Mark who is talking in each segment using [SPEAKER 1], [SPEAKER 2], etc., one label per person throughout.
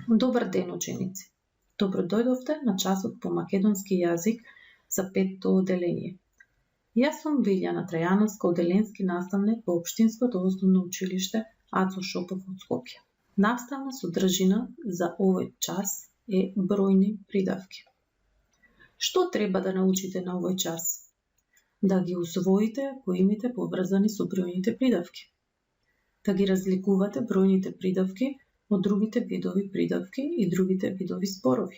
[SPEAKER 1] Добар ден, ученици! Добро дојдовте на часот по македонски јазик за 5-то одделение. Јас сум Билјана Трајановска, одделенски наставник во Општинското основно училиште Ацо Шопов од Скопје. Наставна содржина за овој час е бројни придавки. Што треба да научите на овој час? Да ги усвоите поимите поврзани со бројните придавки. Да ги разликувате бројните придавки од другите видови придавки и другите видови зборови.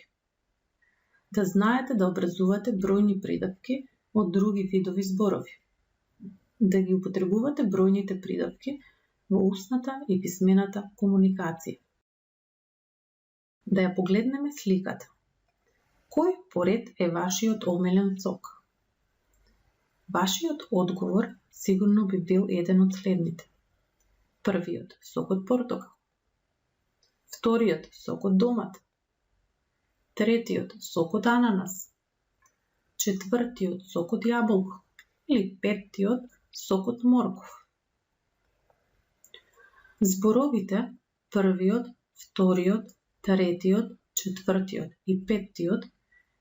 [SPEAKER 1] Да знаете да образувате бројни придавки од други видови зборови. Да ги употребувате бројните придавки во устната и писмената комуникација. Да ја погледнеме сликата. Кој поред е вашиот омилен сок? Вашиот одговор сигурно би бил еден од следните. Првиот – сокот портокал. Вториот – сокот домат. Третиот – сокот ананас. Четвртиот – сокот јаболко. Или петтиот – сокот морков. Зборовите првиот, вториот, третиот, четвртиот и петтиот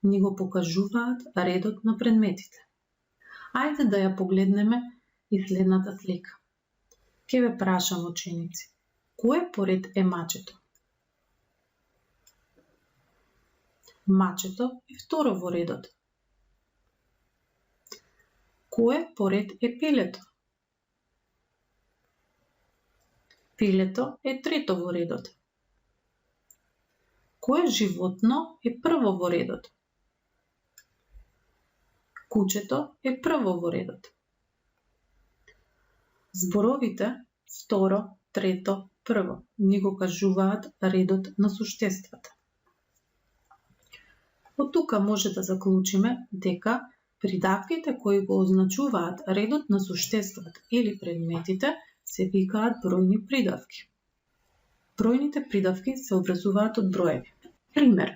[SPEAKER 1] ни го покажуваат редот на предметите. Ајде да ја погледнеме и следната слика. Ке ве прашам, ученици, кој поред е мачето? Мачето е второ во редот. Кој поред е пилето? Пилето е трето во редот. Кое животно е прво во редот? Кучето е прво во редот. Зборовите второ, трето, прво ни го кажуваат редот на суштествата. Од тука може да заклучиме дека придавките кои го означуваат редот на суштествата или предметите се викаат бројни придавки. Бројните придавки се образуваат од броеви. Пример,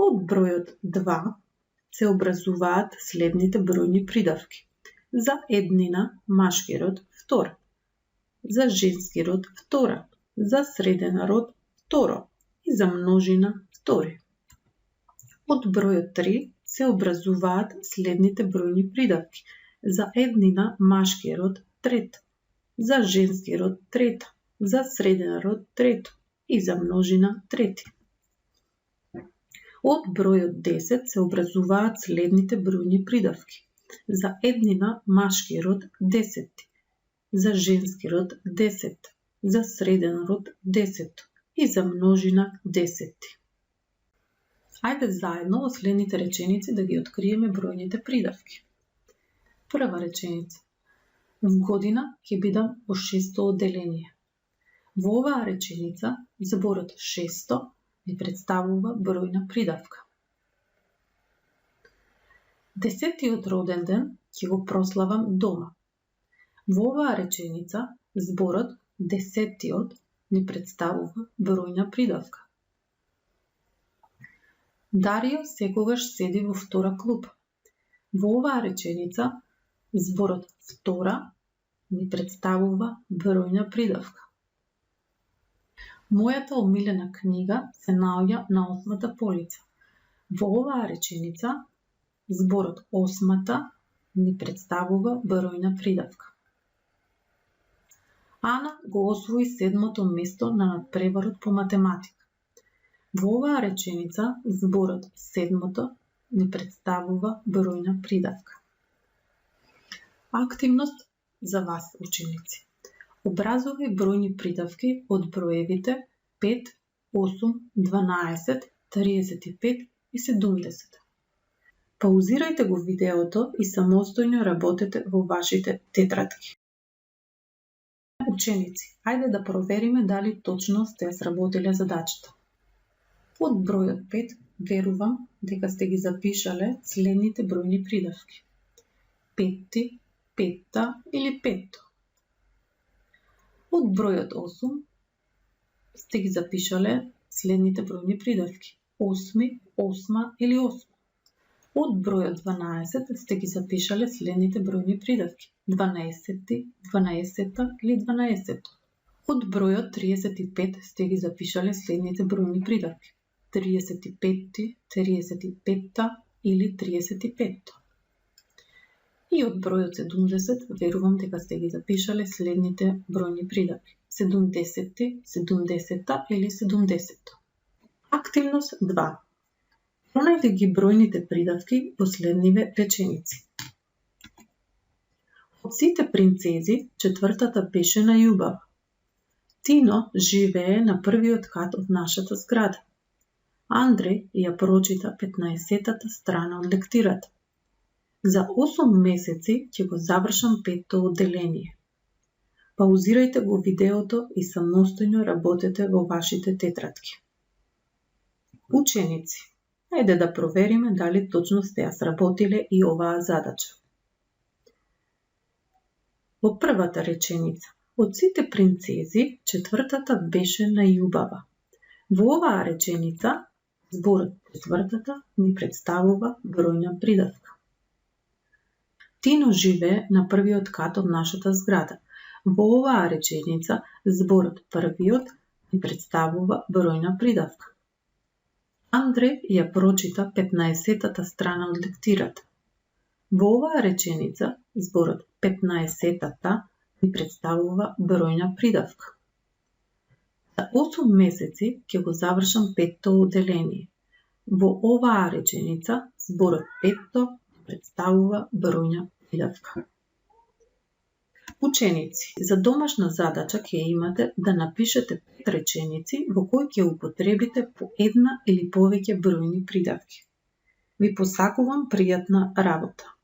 [SPEAKER 1] од бројот 2 се образуваат следните бројни придавки. За еднина машки род втора, за женски род втора, за среден род второ и за множина втори. Од бројот 3 се образуваат следните бројни придавки. За еднина машки род трета, за женски род трета, за среден род трето и за множина трети. Од бројот 10 се образуваат следните бројни придавки. За еднина машки род 10, за женски род 10, за среден род 10 и за множина 10. Ајде заедно во следните реченици да ги откриеме бројните придавки. Прва реченица. В година ќе бидам во 6-то одделение. Во оваа реченица зборот 600 ни представува бројна придавка. 10-тиот роден ден ќе го прославам дома. Во оваа реченица зборот 10-тиот ни представува бројна придавка. Дарио секогаш седи во втора клупа. Во оваа реченица зборот втора ни представува бројна придавка. Мојата омилена книга се наоѓа на 8-та полица. Во оваа реченица зборот 8-та ни представува бројна придавка. Ана го освои 7-то место на надпреварот по математика. Во оваа реченица зборот 7-то ни представува бројна придавка. Активност за вас, ученици. Образувај бројни придавки од броевите 5, 8, 12, 35 и 70. Паузирајте го видеото и самостојно работете во вашите тетрадки. Ученици, ајде да провериме дали точно сте ја сработиле задачата. Од бројот 5 верувам дека сте ги запишале следните бројни придавки. Петти, петта или петто. Од бројот 8 сте ги запишале следните бројни придавки. Осми, осма или осма. Од бројот 12 сте ги запишале следните бројни придавки. 12, 12 или 12. Од бројот 35 сте ги запишале следните бројни придавки. 35-ти, 35-та или 35-то. И од бројот 70 верувам дека сте ги запишале следните бројни придавки. 70-ти, 70-та или 70-то. Активност 2. Пронајди ги бројните придавки во следниве реченици. Од сите принцези, четвртата беше најубава. Тино живее на првиот кат од нашата зграда. Андреј ја прочита 15-тата страна од лектирата. За 8 месеци ќе го завршам 5-то одделение. Паузирајте го видеото и самостојно работете во вашите тетрадки. Ученици, ајде да провериме дали точно сте ја сработиле и оваа задача. Во првата реченица, од сите принцези, четвртата беше најубава. Во оваа реченица, зборот четвртата ни представува бројна придавка. Тино живее на првиот кат од нашата зграда. Во оваа реченица, зборот првиот ни представува бројна придавка. Андреј ја прочита 15-тата страна од лектирата. Во оваа реченица, зборот 15-тата ни представува бројна придавка. За 8 месеци ќе го завршам 5-то одделение. Во оваа реченица, зборот 5-то представува бројна придавка. Ученици, за домашна задача ќе имате да напишете 5 реченици во кои ќе употребите по една или повеќе бројни придавки. Ви посакувам пријатна работа.